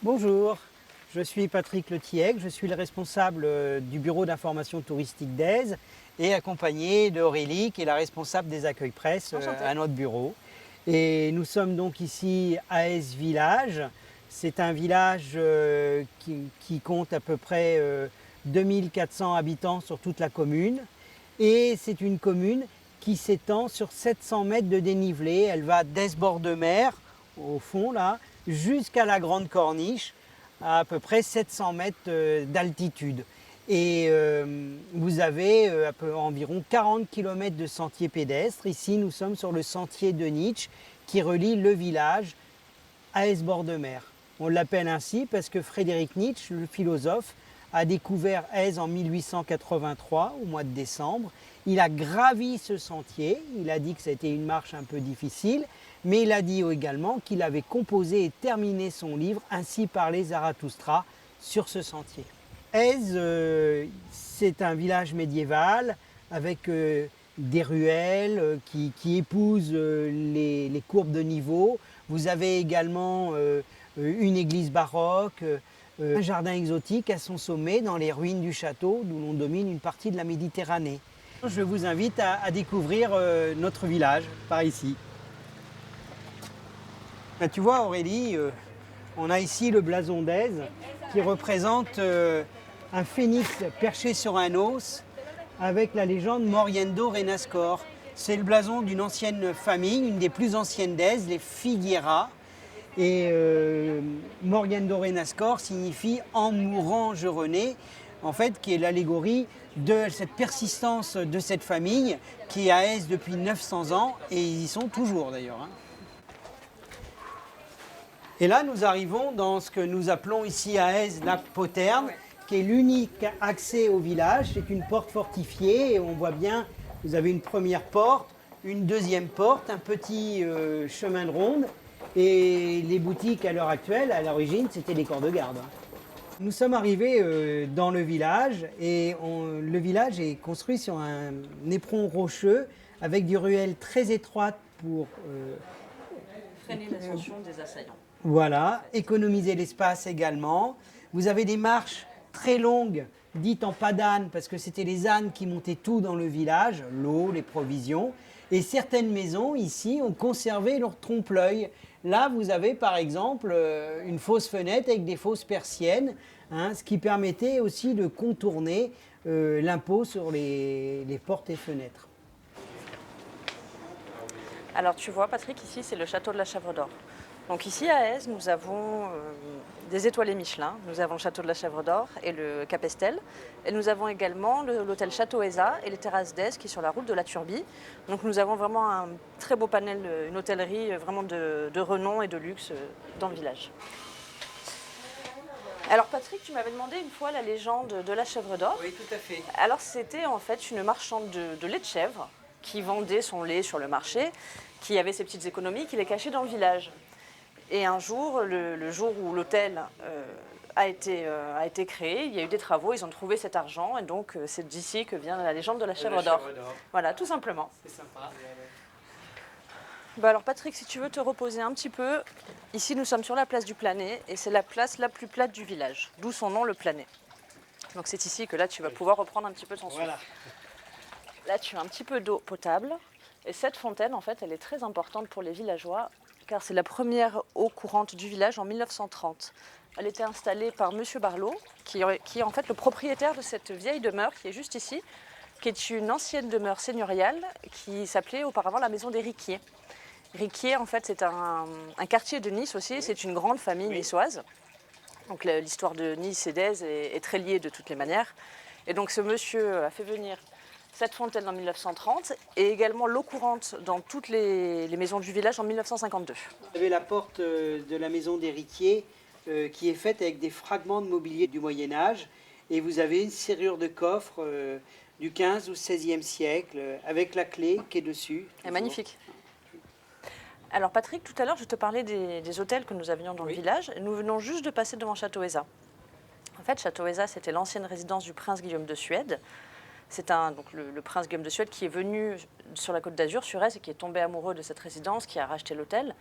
Bonjour, je suis Patrick Letiègue, je suis le responsable du bureau d'information touristique d'Aise et accompagné d'Aurélie qui est la responsable des accueils presse Enchantée. à notre bureau. Et nous sommes donc ici à Aise Village. C'est un village qui compte à peu près 2400 habitants sur toute la commune. Et c'est une commune qui s'étend sur 700 mètres de dénivelé. Elle va d'Aise-Bord de Mer, au fond là, jusqu'à la Grande Corniche, à peu près 700 mètres d'altitude. Et vous avez environ 40 km de sentiers pédestres. Ici, nous sommes sur le sentier de Nietzsche qui relie le village à Aise-Bord de Mer. On l'appelle ainsi parce que Frédéric Nietzsche, le philosophe, a découvert Aise en 1883, au mois de décembre. Il a gravi ce sentier, il a dit que c'était une marche un peu difficile, mais il a dit également qu'il avait composé et terminé son livre Ainsi parlait Zarathustra sur ce sentier. Aise, c'est un village médiéval avec des ruelles qui épousent les courbes de niveau. Vous avez également une église baroque, un jardin exotique à son sommet dans les ruines du château d'où l'on domine une partie de la Méditerranée. Je vous invite à découvrir notre village par ici. Là, tu vois Aurélie, on a ici le blason d'Aise qui représente un phénix perché sur un os avec la légende Moriendo Renascor. C'est le blason d'une ancienne famille, une des plus anciennes d'Aise, les Figueira. Et Moriendo Renascor signifie en mourant je renais, en fait, qui est l'allégorie de cette persistance de cette famille qui est à Aise depuis 900 ans et ils y sont toujours d'ailleurs. Hein. Et là, nous arrivons dans ce que nous appelons ici à Aise la poterne, qui est l'unique accès au village. C'est une porte fortifiée et on voit bien, vous avez une première porte, une deuxième porte, un petit chemin de ronde. Et les boutiques à l'heure actuelle, à l'origine, c'était des corps de garde. Nous sommes arrivés dans le village et le village est construit sur un éperon rocheux avec des ruelles très étroites pour Freiner l'ascension des assaillants. voilà, économiser l'espace également. Vous avez des marches très longues, dites en pas d'âne, parce que c'était les ânes qui montaient tout dans le village, l'eau, les provisions. Et certaines maisons ici ont conservé leur trompe-l'œil. Là, vous avez par exemple une fausse fenêtre avec des fausses persiennes, hein, ce qui permettait aussi de contourner l'impôt sur les portes et fenêtres. Alors tu vois Patrick, ici c'est le château de la Chèvre d'Or. Donc ici à Aise, nous avons des étoilés Michelin, nous avons le château de la Chèvre d'Or et le Cap Estel. Et nous avons également l'hôtel Château Eza et les terrasses d'Aise qui est sur la route de la Turbie. Donc nous avons vraiment un très beau panel, une hôtellerie vraiment de renom et de luxe dans le village. Alors Patrick, tu m'avais demandé une fois la légende de la Chèvre d'Or. Oui, tout à fait. Alors c'était en fait une marchande de lait de chèvre qui vendait son lait sur le marché, qui avait ses petites économies, qui les cachait dans le village. Et un jour, le jour où l'hôtel a été créé, il y a eu des travaux, ils ont trouvé cet argent, et donc c'est d'ici que vient la légende de la chèvre d'or. Voilà, tout simplement. C'est sympa. Bah alors Patrick, si tu veux te reposer un petit peu, ici nous sommes sur la place du Planet, et c'est la place la plus plate du village, d'où son nom, le Planet. Donc c'est ici que là tu vas pouvoir reprendre un petit peu ton souffle. Voilà. Là tu as un petit peu d'eau potable, et cette fontaine en fait elle est très importante pour les villageois, car c'est la première eau courante du village en 1930. Elle était installée par Monsieur Barlot, qui est en fait le propriétaire de cette vieille demeure qui est juste ici, qui est une ancienne demeure seigneuriale qui s'appelait auparavant la maison des Riquiers. Riquier, en fait, c'est un quartier de Nice aussi, c'est une grande famille niçoise. Donc l'histoire de Nice et d'Aise est très liée de toutes les manières. Et donc ce monsieur a fait venir cette fontaine en 1930 et également l'eau courante dans toutes les maisons du village en 1952. Vous avez la porte de la maison d'héritier qui est faite avec des fragments de mobilier du Moyen-Âge et vous avez une serrure de coffre du 15 ou 16e siècle avec la clé qui est dessus. C'est magnifique. Alors Patrick, tout à l'heure je te parlais des hôtels que nous avions dans le village. Nous venons juste de passer devant Château Eza. En fait, Château Eza, c'était l'ancienne résidence du prince Guillaume de Suède. C'est donc le prince Guillaume de Suède qui est venu sur la Côte d'Azur, sur Aise, et qui est tombé amoureux de cette résidence, qui a racheté l'hôtel.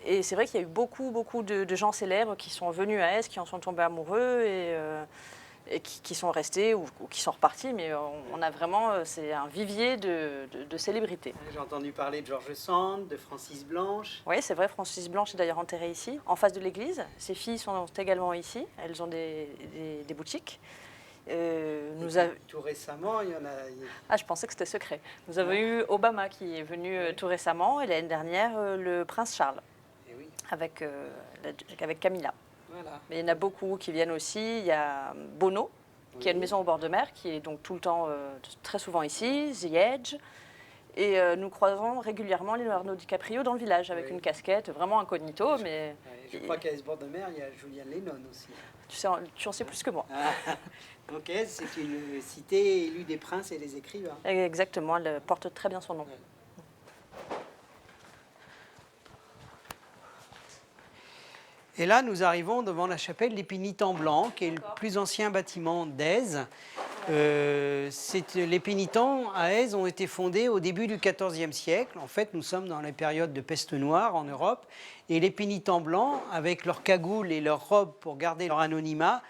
Et c'est vrai qu'il y a eu beaucoup de gens célèbres qui sont venus à Aise, qui en sont tombés amoureux et qui sont restés ou qui sont repartis. Mais on a vraiment, c'est un vivier de célébrités. J'ai entendu parler de George Sand, de Francis Blanche. Oui, c'est vrai, Francis Blanche est d'ailleurs enterrée ici, en face de l'église. Ses filles sont également ici, elles ont des boutiques. Tout récemment, il y en a... Ah, je pensais que c'était secret. Nous avons eu Obama qui est venu tout récemment et l'année dernière, le prince Charles, oui. avec Camilla. Voilà. Mais il y en a beaucoup qui viennent aussi. Il y a Bono, qui a une maison au bord de mer, qui est donc tout le temps, très souvent ici, The Edge. Et nous croisons régulièrement Leonardo DiCaprio dans le village avec une casquette, vraiment incognito. Mais je crois qu'à ce bord de mer, il y a Julian Lennon aussi. Tu en sais plus que moi. Donc c'est une cité élue des princes et des écrivains. Exactement, elle porte très bien son nom. Et là, nous arrivons devant la chapelle des Pénitents Blancs, qui est le plus ancien bâtiment d'Aise. Les pénitents à Aise ont été fondés au début du XIVe siècle. En fait, nous sommes dans la période de peste noire en Europe. Et les pénitents blancs, avec leurs cagoules et leurs robes pour garder leur anonymat,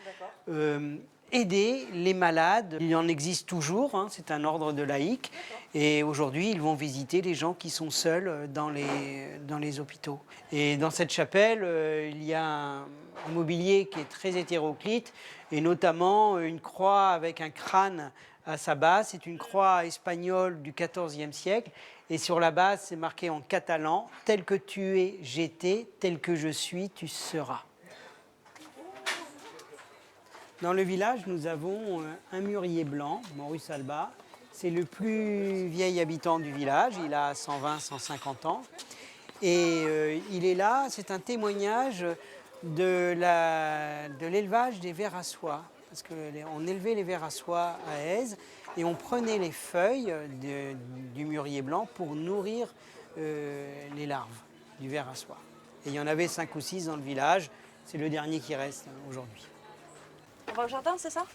aider les malades. Il en existe toujours, hein, c'est un ordre de laïcs. Et aujourd'hui, ils vont visiter les gens qui sont seuls dans les hôpitaux. Et dans cette chapelle, il y a un mobilier qui est très hétéroclite, et notamment une croix avec un crâne à sa base. C'est une croix espagnole du XIVe siècle. Et sur la base, c'est marqué en catalan « Tel que tu es, j'étais, tel que je suis, tu seras ». Dans le village, nous avons un mûrier blanc, Maurice Alba. C'est le plus vieil habitant du village, il a 120-150 ans. Et il est là, c'est un témoignage de l'élevage des vers à soie. Parce qu'on élevait les vers à soie à Aise et on prenait les feuilles du mûrier blanc pour nourrir les larves du ver à soie. Et il y en avait 5 ou 6 dans le village, c'est le dernier qui reste aujourd'hui. On va au jardin, c'est ça?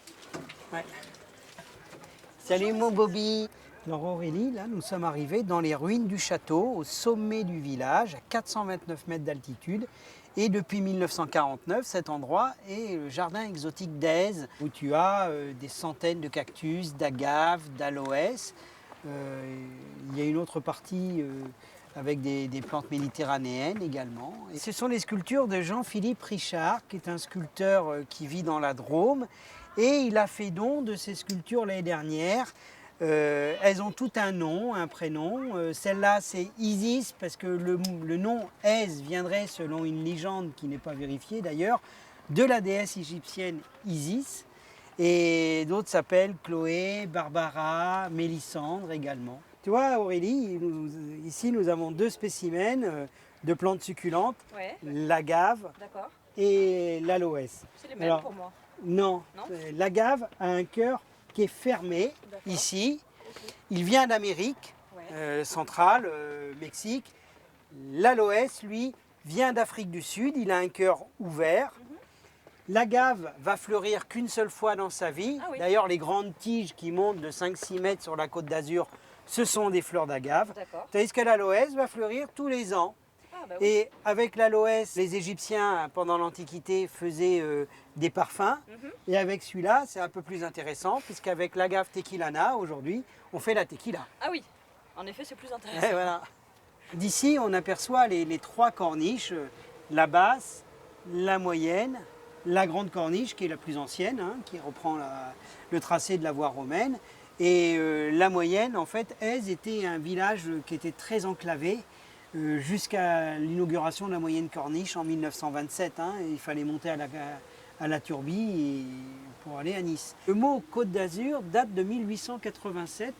Ouais. Salut mon Bobby. Alors Aurélie, là nous sommes arrivés dans les ruines du château, au sommet du village, à 429 mètres d'altitude. Et depuis 1949, cet endroit est le jardin exotique d'Aise, où tu as des centaines de cactus, d'agaves, d'aloès. Il y a une autre partie avec des plantes méditerranéennes également. Et ce sont les sculptures de Jean-Philippe Richard, qui est un sculpteur qui vit dans la Drôme. Et il a fait don de ces sculptures l'année dernière. Elles ont tout un nom, un prénom. Celle-là, c'est Isis, parce que le nom Aise viendrait, selon une légende qui n'est pas vérifiée d'ailleurs, de la déesse égyptienne Isis. Et d'autres s'appellent Chloé, Barbara, Mélissandre également. Tu vois, Aurélie, ici nous avons 2 spécimens de plantes succulentes, l'agave et l'aloès. C'est les mêmes pour moi. Non, l'agave a un cœur qui est fermé ici. Okay. Il vient d'Amérique centrale, Mexique. L'aloès, lui, vient d'Afrique du Sud. Il a un cœur ouvert. L'agave va fleurir qu'une seule fois dans sa vie. Ah, oui. D'ailleurs, les grandes tiges qui montent de 5-6 mètres sur la Côte d'Azur, ce sont des fleurs d'agave. Tandis que l'aloès va fleurir tous les ans. Ah, bah oui. Et avec l'aloès, les Égyptiens, pendant l'Antiquité, faisaient des parfums. Et avec celui-là, c'est un peu plus intéressant, puisqu'avec l'agave tequilana, aujourd'hui, on fait la tequila. Ah oui, en effet, c'est plus intéressant. Et voilà. D'ici, on aperçoit les 3 corniches, la basse, la moyenne, la grande corniche, qui est la plus ancienne, hein, qui reprend le tracé de la voie romaine. Et la moyenne, en fait, Aise était un village qui était très enclavé, jusqu'à l'inauguration de la moyenne corniche en 1927. Hein, et il fallait monter à la Turbie pour aller à Nice. Le mot Côte d'Azur date de 1887.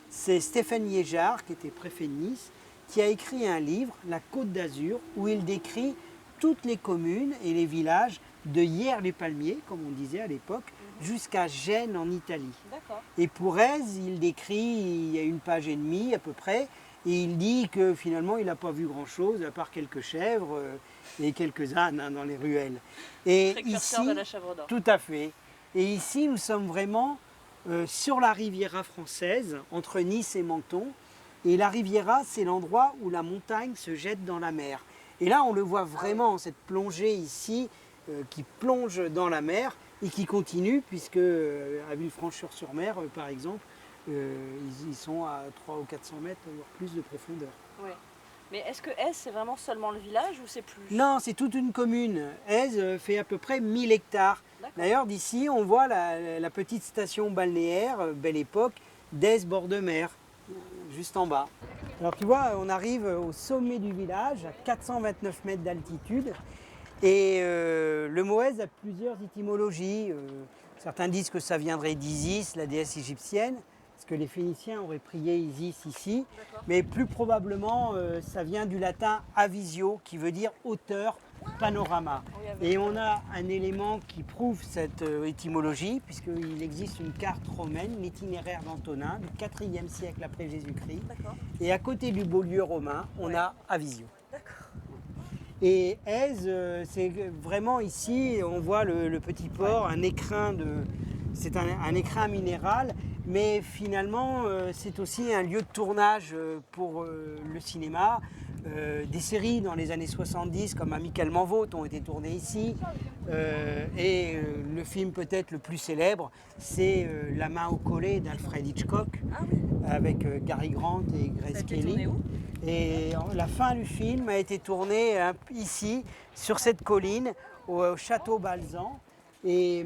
C'est Stéphane Liégeard, qui était préfet de Nice, qui a écrit un livre, La Côte d'Azur, où il décrit toutes les communes et les villages de Hyères-les-Palmiers, comme on disait à l'époque, jusqu'à Gênes en Italie. Et pour Aise, il décrit, il y a 1 page et demie à peu près, et il dit que finalement il n'a pas vu grand-chose à part quelques chèvres et quelques ânes hein, dans les ruelles. Et ici, de la chèvre d'or. Tout à fait. Et ici, nous sommes vraiment sur la Riviera française, entre Nice et Menton. Et la Riviera, c'est l'endroit où la montagne se jette dans la mer. Et là, on le voit vraiment, cette plongée ici, qui plonge dans la mer et qui continue, puisque à Villefranche-sur-Mer, par exemple, ils sont à 300 ou 400 mètres, voire plus de profondeur. Oui. Mais est-ce que Aise, c'est vraiment seulement le village ou c'est plus? Non, c'est toute une commune. Aise fait à peu près 1000 hectares. D'ailleurs, d'ici, on voit la petite station balnéaire, Belle Époque, d'Aise bord de mer, juste en bas. Alors tu vois, on arrive au sommet du village, à 429 mètres d'altitude. Et le mot Aise a plusieurs étymologies. Certains disent que ça viendrait d'Isis, la déesse égyptienne, parce que les Phéniciens auraient prié Isis ici. Mais plus probablement, ça vient du latin avisio, qui veut dire hauteur, panorama. Et on a un élément qui prouve cette étymologie, puisqu'il existe une carte romaine, l'itinéraire d'Antonin, du IVe siècle après Jésus-Christ. Et à côté du beau lieu romain, on a Avisio. Et Aise, c'est vraiment ici, on voit le petit port, un écrin c'est un écrin minéral, mais finalement c'est aussi un lieu de tournage pour le cinéma. Des séries dans les années 70 comme Amicalement Vôtre ont été tournées ici. Et le film peut-être le plus célèbre, c'est La main au collet d'Alfred Hitchcock, avec Cary Grant et Grace Kelly. Et la fin du film a été tournée ici, sur cette colline, au château Balzan. Et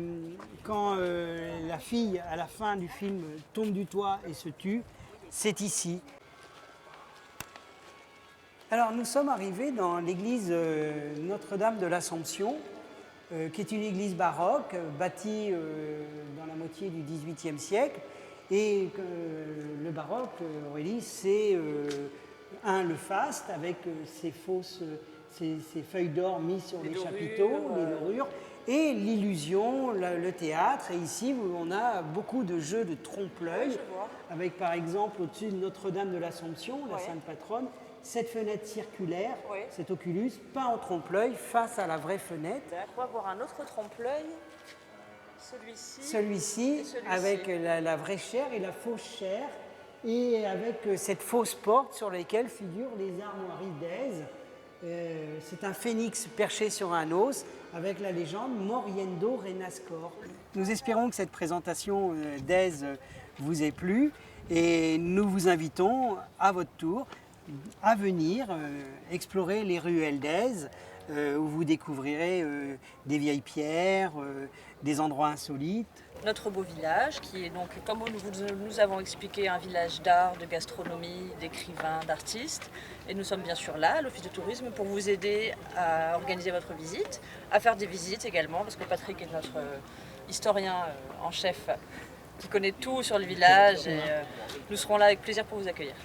quand la fille, à la fin du film, tombe du toit et se tue, c'est ici. Alors nous sommes arrivés dans l'église Notre-Dame de l'Assomption, qui est une église baroque, bâtie dans la moitié du XVIIIe siècle. Et le baroque, Aurélie, c'est le faste avec ces feuilles d'or mises sur les chapiteaux, les dorures, et l'illusion, le théâtre. Et ici, on a beaucoup de jeux de trompe-l'œil, avec par exemple au-dessus de Notre-Dame de l'Assomption, la sainte patronne, cette fenêtre circulaire, cet oculus, peint en trompe-l'œil face à la vraie fenêtre. On va voir un autre trompe-l'œil, celui-ci. Celui-ci, avec la vraie chair et la fausse chair, et avec cette fausse porte sur laquelle figurent les armoiries d'Aise. C'est un phénix perché sur un os, avec la légende Moriendo Renascor. Nous espérons que cette présentation d'Aise vous ait plu, et nous vous invitons à votre tour à venir explorer les ruelles d'Aise, où vous découvrirez des vieilles pierres, des endroits insolites. Notre beau village, qui est donc, comme nous avons expliqué, un village d'art, de gastronomie, d'écrivains, d'artistes. Et nous sommes bien sûr là, à l'Office de tourisme, pour vous aider à organiser votre visite, à faire des visites également, parce que Patrick est notre historien en chef qui connaît tout sur le village. Et nous serons là avec plaisir pour vous accueillir.